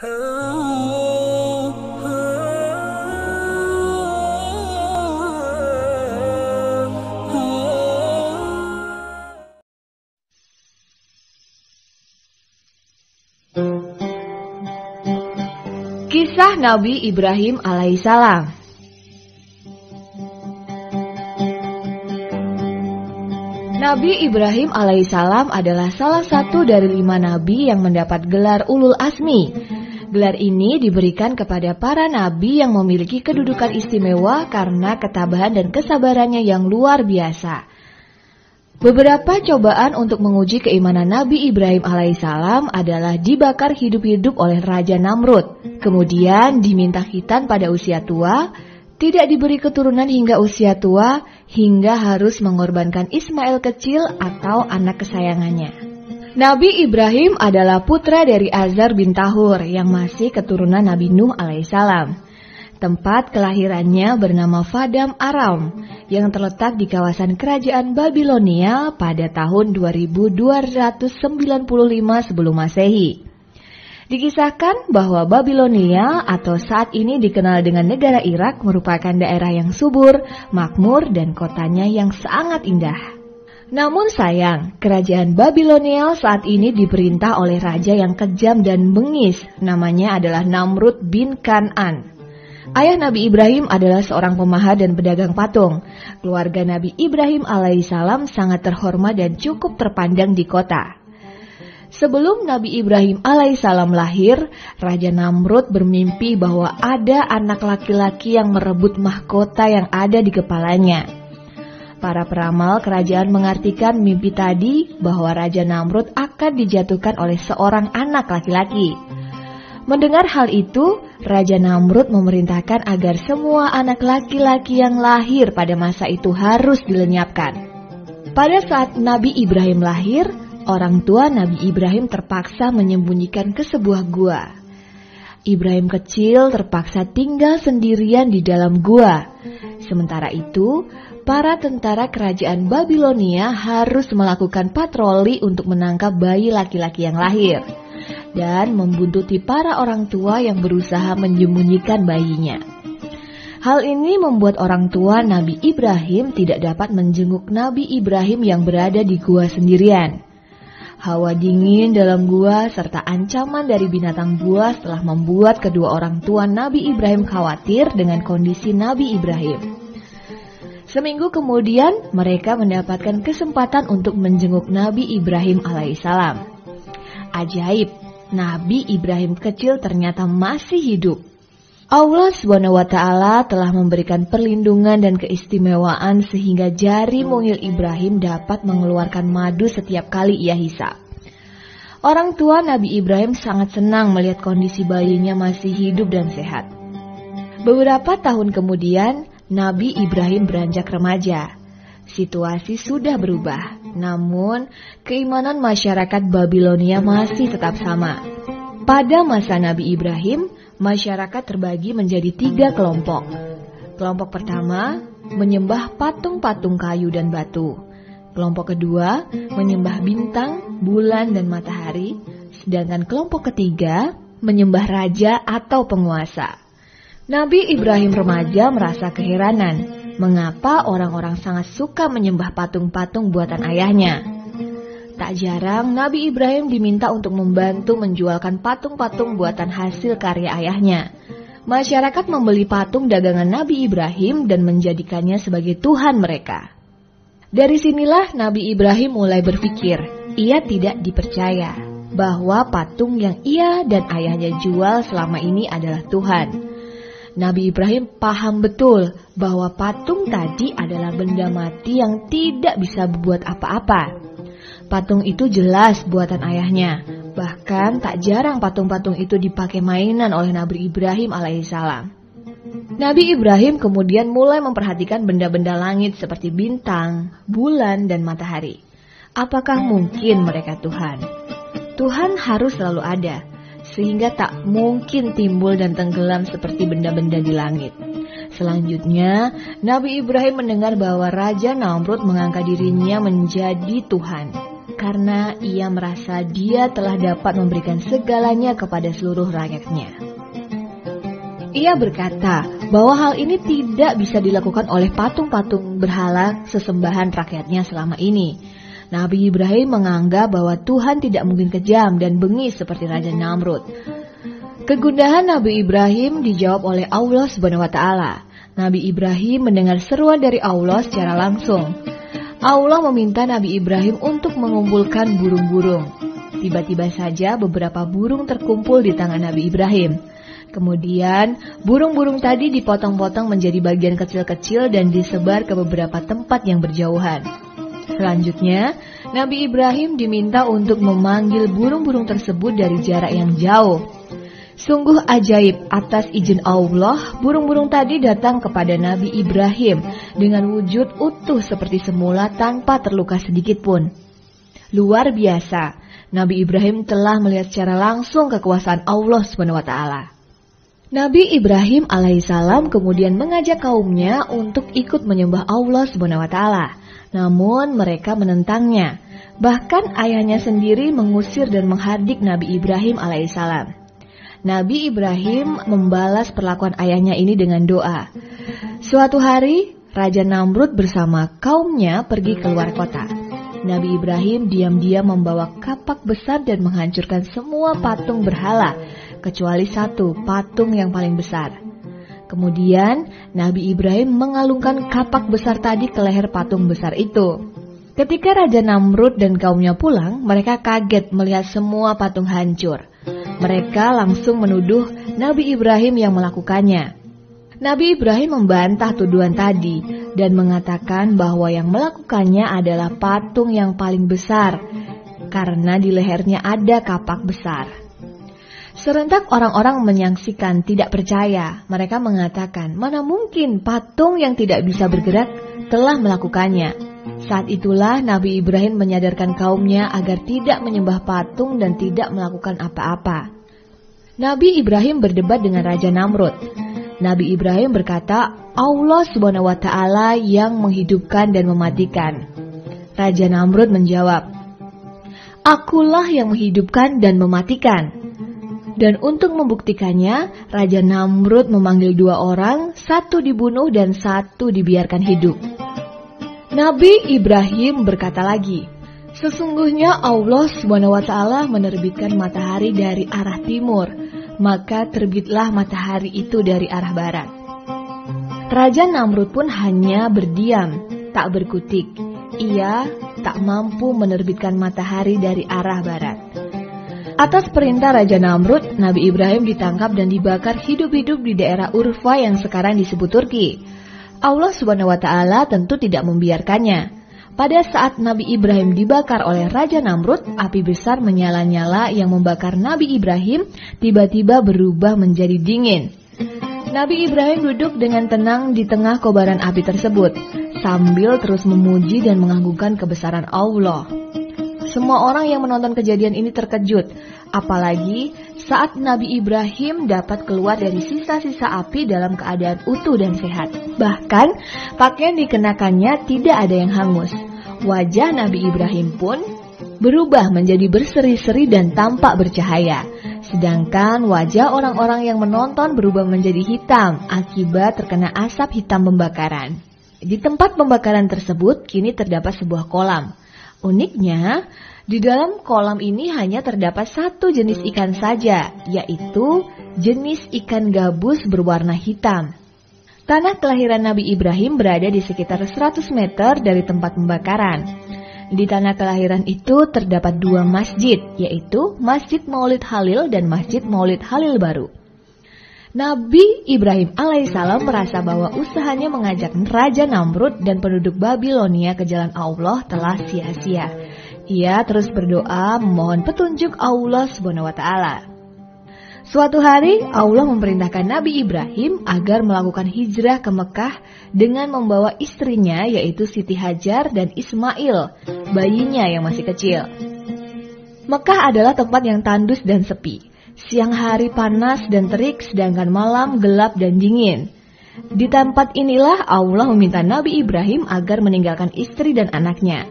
Kisah Nabi Ibrahim alaihissalam. Nabi Ibrahim alaihissalam adalah salah satu dari 5 nabi yang mendapat gelar Ulul Azmi. Gelar ini diberikan kepada para nabi yang memiliki kedudukan istimewa karena ketabahan dan kesabarannya yang luar biasa. Beberapa cobaan untuk menguji keimanan Nabi Ibrahim alaihissalam adalah dibakar hidup-hidup oleh Raja Namrud, kemudian diminta khitan pada usia tua, tidak diberi keturunan hingga usia tua, hingga harus mengorbankan Ismail kecil atau anak kesayangannya. Nabi Ibrahim adalah putra dari Azar bin Tahur yang masih keturunan Nabi Nuh alaihissalam. Tempat kelahirannya bernama Fadam Aram yang terletak di kawasan kerajaan Babilonia pada tahun 2295 sebelum Masehi. Dikisahkan bahwa Babilonia atau saat ini dikenal dengan negara Irak merupakan daerah yang subur, makmur dan kotanya yang sangat indah. Namun sayang, kerajaan Babilonia saat ini diperintah oleh raja yang kejam dan bengis, namanya adalah Namrud bin Kan'an. Ayah Nabi Ibrahim adalah seorang pemahat dan pedagang patung. Keluarga Nabi Ibrahim alaihissalam sangat terhormat dan cukup terpandang di kota. Sebelum Nabi Ibrahim alaihissalam lahir, Raja Namrud bermimpi bahwa ada anak laki-laki yang merebut mahkota yang ada di kepalanya. Para peramal kerajaan mengartikan mimpi tadi bahwa Raja Namrud akan dijatuhkan oleh seorang anak laki-laki. Mendengar hal itu, Raja Namrud memerintahkan agar semua anak laki-laki yang lahir pada masa itu harus dilenyapkan. Pada saat Nabi Ibrahim lahir, orang tua Nabi Ibrahim terpaksa menyembunyikan ke sebuah gua. Ibrahim kecil terpaksa tinggal sendirian di dalam gua. Sementara itu, para tentara kerajaan Babilonia harus melakukan patroli untuk menangkap bayi laki-laki yang lahir dan membuntuti para orang tua yang berusaha menyembunyikan bayinya. Hal ini membuat orang tua Nabi Ibrahim tidak dapat menjenguk Nabi Ibrahim yang berada di gua sendirian. Hawa dingin dalam gua serta ancaman dari binatang buas telah membuat kedua orang tua Nabi Ibrahim khawatir dengan kondisi Nabi Ibrahim. Seminggu kemudian mereka mendapatkan kesempatan untuk menjenguk Nabi Ibrahim alaihissalam. Ajaib! Nabi Ibrahim kecil ternyata masih hidup. Allah SWT telah memberikan perlindungan dan keistimewaan sehingga jari mungil Ibrahim dapat mengeluarkan madu setiap kali ia hisap. Orang tua Nabi Ibrahim sangat senang melihat kondisi bayinya masih hidup dan sehat. Beberapa tahun kemudian, Nabi Ibrahim beranjak remaja. Situasi sudah berubah, namun keimanan masyarakat Babilonia masih tetap sama. Pada masa Nabi Ibrahim, masyarakat terbagi menjadi 3 kelompok. Kelompok pertama menyembah patung-patung kayu dan batu. Kelompok kedua menyembah bintang, bulan, dan matahari. Sedangkan kelompok ketiga menyembah raja atau penguasa. Nabi Ibrahim remaja merasa keheranan. Mengapa orang-orang sangat suka menyembah patung-patung buatan ayahnya? Tak jarang Nabi Ibrahim diminta untuk membantu menjualkan patung-patung buatan hasil karya ayahnya. Masyarakat membeli patung dagangan Nabi Ibrahim dan menjadikannya sebagai Tuhan mereka. Dari sinilah Nabi Ibrahim mulai berpikir, ia tidak dipercaya bahwa patung yang ia dan ayahnya jual selama ini adalah Tuhan. Nabi Ibrahim paham betul bahwa patung tadi adalah benda mati yang tidak bisa berbuat apa-apa. Patung itu jelas buatan ayahnya. Bahkan tak jarang patung-patung itu dipakai mainan oleh Nabi Ibrahim alaihissalam. Nabi Ibrahim kemudian mulai memperhatikan benda-benda langit seperti bintang, bulan, dan matahari. Apakah mungkin mereka Tuhan? Tuhan harus selalu ada, sehingga tak mungkin timbul dan tenggelam seperti benda-benda di langit. Selanjutnya, Nabi Ibrahim mendengar bahwa Raja Namrud mengangkat dirinya menjadi Tuhan. karena ia merasa dia telah dapat memberikan segalanya kepada seluruh rakyatnya. Ia berkata bahwa hal ini tidak bisa dilakukan oleh patung-patung berhala sesembahan rakyatnya selama ini. Nabi Ibrahim menganggap bahwa Tuhan tidak mungkin kejam dan bengis seperti Raja Namrud. Kegundahan Nabi Ibrahim dijawab oleh Allah SWT. Nabi Ibrahim mendengar seruan dari Allah secara langsung. Allah meminta Nabi Ibrahim untuk mengumpulkan burung-burung. Tiba-tiba saja beberapa burung terkumpul di tangan Nabi Ibrahim. Kemudian burung-burung tadi dipotong-potong menjadi bagian kecil-kecil dan disebar ke beberapa tempat yang berjauhan. Selanjutnya, Nabi Ibrahim diminta untuk memanggil burung-burung tersebut dari jarak yang jauh. Sungguh ajaib, atas izin Allah, burung-burung tadi datang kepada Nabi Ibrahim dengan wujud utuh seperti semula tanpa terluka sedikit pun. Luar biasa, Nabi Ibrahim telah melihat secara langsung kekuasaan Allah SWT. Nabi Ibrahim alaihissalam kemudian mengajak kaumnya untuk ikut menyembah Allah SWT. Namun mereka menentangnya. Bahkan ayahnya sendiri mengusir dan menghardik Nabi Ibrahim alaihissalam. Nabi Ibrahim membalas perlakuan ayahnya ini dengan doa. Suatu hari, Raja Namrud bersama kaumnya pergi keluar kota. Nabi Ibrahim diam-diam membawa kapak besar dan menghancurkan semua patung berhala, kecuali satu patung yang paling besar. Kemudian, Nabi Ibrahim mengalungkan kapak besar tadi ke leher patung besar itu. Ketika Raja Namrud dan kaumnya pulang, mereka kaget melihat semua patung hancur. Mereka langsung menuduh Nabi Ibrahim yang melakukannya. Nabi Ibrahim membantah tuduhan tadi dan mengatakan bahwa yang melakukannya adalah patung yang paling besar karena di lehernya ada kapak besar. Serentak orang-orang menyaksikan tidak percaya. Mereka mengatakan, mana mungkin patung yang tidak bisa bergerak telah melakukannya. Saat itulah Nabi Ibrahim menyadarkan kaumnya agar tidak menyembah patung dan tidak melakukan apa-apa. Nabi Ibrahim berdebat dengan Raja Namrud. Nabi Ibrahim berkata, Allah SWT yang menghidupkan dan mematikan. Raja Namrud menjawab, Akulah yang menghidupkan dan mematikan. Dan untuk membuktikannya, Raja Namrud memanggil 2 orang, 1 dibunuh dan 1 dibiarkan hidup. Nabi Ibrahim berkata lagi, sesungguhnya Allah SWT menerbitkan matahari dari arah timur, maka terbitlah matahari itu dari arah barat. Raja Namrud pun hanya berdiam, tak berkutik. Ia tak mampu menerbitkan matahari dari arah barat. Atas perintah Raja Namrud, Nabi Ibrahim ditangkap dan dibakar hidup-hidup di daerah Urfa yang sekarang disebut Turki. Allah SWT tentu tidak membiarkannya. Pada saat Nabi Ibrahim dibakar oleh Raja Namrud, api besar menyala-nyala yang membakar Nabi Ibrahim tiba-tiba berubah menjadi dingin. Nabi Ibrahim duduk dengan tenang di tengah kobaran api tersebut, sambil terus memuji dan mengagungkan kebesaran Allah. Semua orang yang menonton kejadian ini terkejut, apalagi saat Nabi Ibrahim dapat keluar dari sisa-sisa api dalam keadaan utuh dan sehat. Bahkan pakaian dikenakannya tidak ada yang hangus. Wajah Nabi Ibrahim pun berubah menjadi berseri-seri dan tampak bercahaya. Sedangkan wajah orang-orang yang menonton berubah menjadi hitam akibat terkena asap hitam pembakaran. Di tempat pembakaran tersebut kini terdapat sebuah kolam. Uniknya, di dalam kolam ini hanya terdapat 1 jenis ikan saja, yaitu jenis ikan gabus berwarna hitam. Tanah kelahiran Nabi Ibrahim berada di sekitar 100 meter dari tempat pembakaran. Di tanah kelahiran itu terdapat 2 masjid, yaitu Masjid Maulid Halil dan Masjid Maulid Halil Baru. Nabi Ibrahim alaihissalam merasa bahwa usahanya mengajak Raja Namrud dan penduduk Babilonia ke jalan Allah telah sia-sia. Ia terus berdoa memohon petunjuk Allah SWT. Suatu hari Allah memerintahkan Nabi Ibrahim agar melakukan hijrah ke Mekah dengan membawa istrinya yaitu Siti Hajar dan Ismail, bayinya yang masih kecil. Mekah adalah tempat yang tandus dan sepi. Siang hari panas dan terik, sedangkan malam gelap dan dingin. Di tempat inilah Allah meminta Nabi Ibrahim agar meninggalkan istri dan anaknya.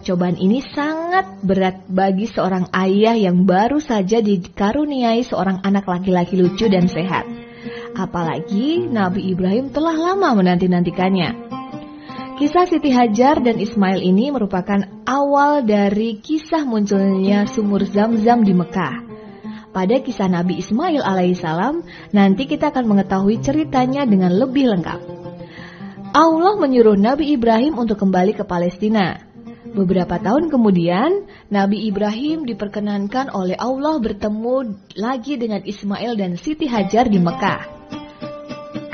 cobaan ini sangat berat bagi seorang ayah yang baru saja dikaruniai seorang anak laki-laki lucu dan sehat. Apalagi Nabi Ibrahim telah lama menanti-nantikannya. Kisah Siti Hajar dan Ismail ini merupakan awal dari kisah munculnya sumur Zam-Zam di Mekah. Pada kisah Nabi Ismail alaihissalam, nanti kita akan mengetahui ceritanya dengan lebih lengkap. Allah menyuruh Nabi Ibrahim untuk kembali ke Palestina. Beberapa tahun kemudian, Nabi Ibrahim diperkenankan oleh Allah bertemu lagi dengan Ismail dan Siti Hajar di Mekah.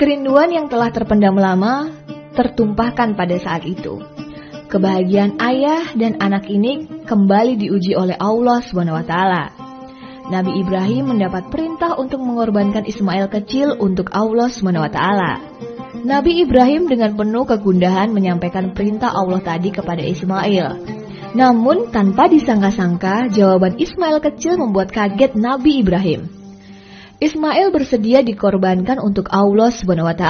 Kerinduan yang telah terpendam lama tertumpahkan pada saat itu. Kebahagiaan ayah dan anak ini kembali diuji oleh Allah SWT. Nabi Ibrahim mendapat perintah untuk mengorbankan Ismail kecil untuk Allah SWT. Nabi Ibrahim dengan penuh kegundahan menyampaikan perintah Allah tadi kepada Ismail. Namun tanpa disangka-sangka, jawaban Ismail kecil membuat kaget Nabi Ibrahim. Ismail bersedia dikorbankan untuk Allah SWT.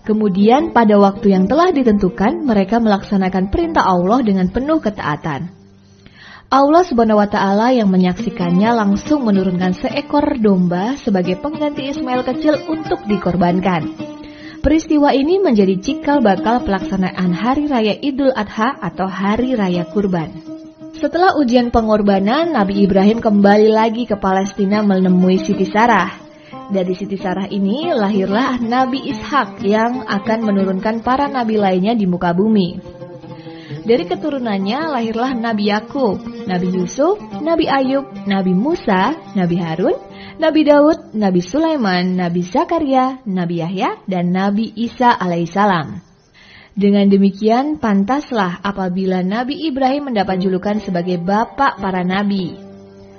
Kemudian pada waktu yang telah ditentukan, mereka melaksanakan perintah Allah dengan penuh ketaatan. Allah SWT yang menyaksikannya langsung menurunkan seekor domba sebagai pengganti Ismail kecil untuk dikorbankan. Peristiwa ini menjadi cikal bakal pelaksanaan Hari Raya Idul Adha atau Hari Raya Kurban. Setelah ujian pengorbanan, Nabi Ibrahim kembali lagi ke Palestina menemui Siti Sarah. Dari Siti Sarah ini lahirlah Nabi Ishak yang akan menurunkan para nabi lainnya di muka bumi. Dari keturunannya lahirlah Nabi Yakub, Nabi Yusuf, Nabi Ayub, Nabi Musa, Nabi Harun, Nabi Daud, Nabi Sulaiman, Nabi Zakaria, Nabi Yahya, dan Nabi Isa alaihissalam. Dengan demikian, pantaslah apabila Nabi Ibrahim mendapat julukan sebagai bapak para nabi.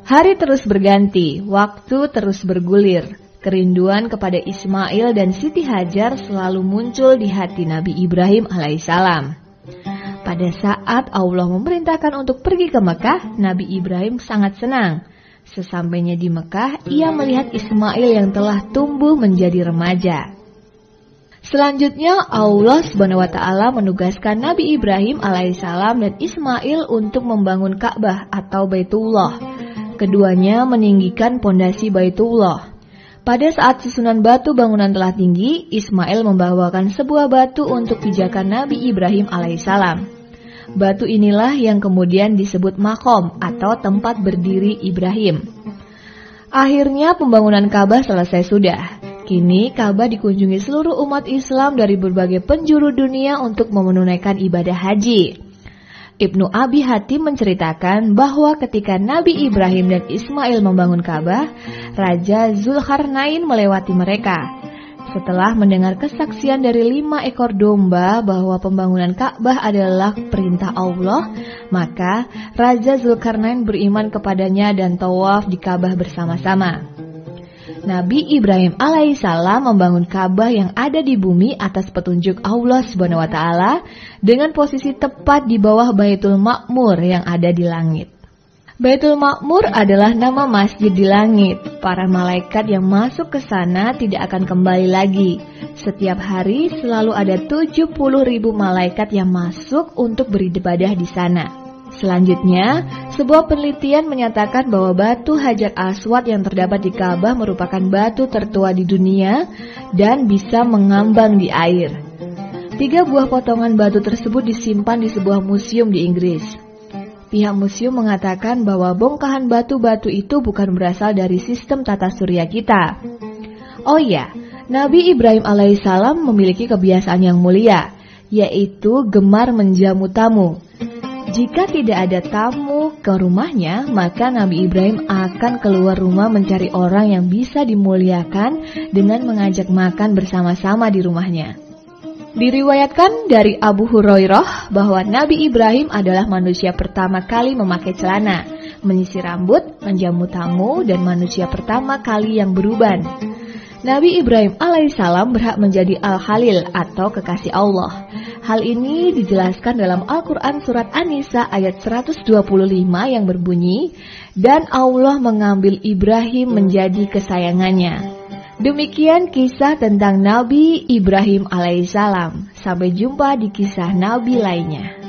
Hari terus berganti, waktu terus bergulir. Kerinduan kepada Ismail dan Siti Hajar selalu muncul di hati Nabi Ibrahim alaihissalam. Pada saat Allah memerintahkan untuk pergi ke Mekah, Nabi Ibrahim sangat senang. Sesampainya di Mekah, ia melihat Ismail yang telah tumbuh menjadi remaja. Selanjutnya, Allah SWT menugaskan Nabi Ibrahim alaihissalam dan Ismail untuk membangun Ka'bah atau Baitullah. Keduanya meninggikan pondasi Baitullah. Pada saat susunan batu bangunan telah tinggi, Ismail membawakan sebuah batu untuk pijakan Nabi Ibrahim alaihissalam. Batu inilah yang kemudian disebut Maqam atau tempat berdiri Ibrahim. Akhirnya pembangunan Ka'bah selesai sudah. Kini Ka'bah dikunjungi seluruh umat Islam dari berbagai penjuru dunia untuk menunaikan ibadah haji. Ibnu Abi Hatim menceritakan bahwa ketika Nabi Ibrahim dan Ismail membangun Ka'bah, Raja Zulkarnain melewati mereka. Setelah mendengar kesaksian dari 5 ekor domba bahwa pembangunan Ka'bah adalah perintah Allah, maka Raja Zulkarnain beriman kepadanya dan tawaf di Ka'bah bersama-sama. Nabi Ibrahim alaihissalam membangun Ka'bah yang ada di bumi atas petunjuk Allah SWT dengan posisi tepat di bawah Baitul Ma'mur yang ada di langit. Baitul Ma'mur adalah nama masjid di langit. Para malaikat yang masuk ke sana tidak akan kembali lagi. Setiap hari selalu ada 70.000 malaikat yang masuk untuk beribadah di sana. Selanjutnya, sebuah penelitian menyatakan bahwa batu Hajar Aswad yang terdapat di Ka'bah merupakan batu tertua di dunia dan bisa mengambang di air. 3 buah potongan batu tersebut disimpan di sebuah museum di Inggris. Pihak museum mengatakan bahwa bongkahan batu-batu itu bukan berasal dari sistem tata surya kita. Oh iya, Nabi Ibrahim alaihissalam memiliki kebiasaan yang mulia, yaitu gemar menjamu tamu. Jika tidak ada tamu ke rumahnya, maka Nabi Ibrahim akan keluar rumah mencari orang yang bisa dimuliakan dengan mengajak makan bersama-sama di rumahnya. Diriwayatkan dari Abu Hurairah bahwa Nabi Ibrahim adalah manusia pertama kali memakai celana, menyisir rambut, menjamu tamu, dan manusia pertama kali yang beruban. Nabi Ibrahim alaihissalam berhak menjadi Al-Khalil atau kekasih Allah. Hal ini dijelaskan dalam Al-Quran Surat An-Nisa ayat 125 yang berbunyi, dan Allah mengambil Ibrahim menjadi kesayangannya. Demikian kisah tentang Nabi Ibrahim alaihissalam. Sampai jumpa di kisah Nabi lainnya.